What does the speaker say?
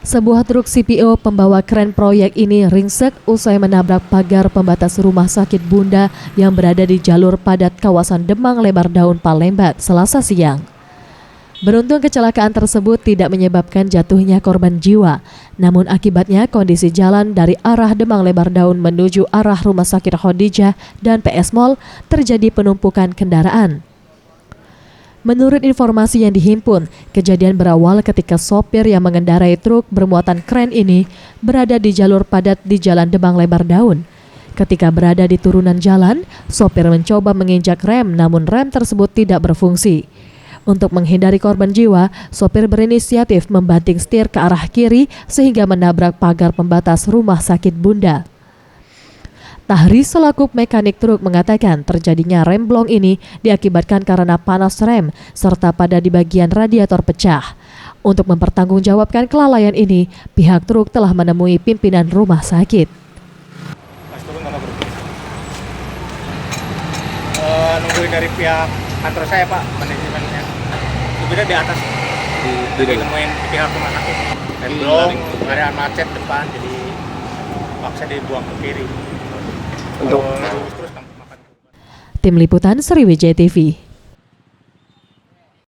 Sebuah truk CPO pembawa kren proyek ini ringsek usai menabrak pagar pembatas rumah sakit Bunda yang berada di jalur padat kawasan Demang Lebar Daun Palembang, Selasa siang. Beruntung kecelakaan tersebut tidak menyebabkan jatuhnya korban jiwa, namun akibatnya kondisi jalan dari arah Demang Lebar Daun menuju arah Rumah Sakit Khadijah dan PS Mall terjadi penumpukan kendaraan. Menurut informasi yang dihimpun, kejadian berawal ketika sopir yang mengendarai truk bermuatan kren ini berada di jalur padat di Jalan Demang Lebar Daun. Ketika berada di turunan jalan, sopir mencoba menginjak rem namun rem tersebut tidak berfungsi. Untuk menghindari korban jiwa, sopir berinisiatif membanting setir ke arah kiri sehingga menabrak pagar pembatas Rumah Sakit Bunda. Tahri selaku mekanik truk mengatakan terjadinya remblong ini diakibatkan karena panas rem serta pada di bagian radiator pecah. Untuk mempertanggungjawabkan kelalaian ini, pihak truk telah menemui pimpinan rumah sakit. Nungguin dari pihak kantor saya Pak, manajemennya. Supirnya di atas, jadi nemuin pihak rumah sakit. Remblong, ada macet depan, jadi paksa dibuang ke kiri. Tim Liputan Sriwijaya TV.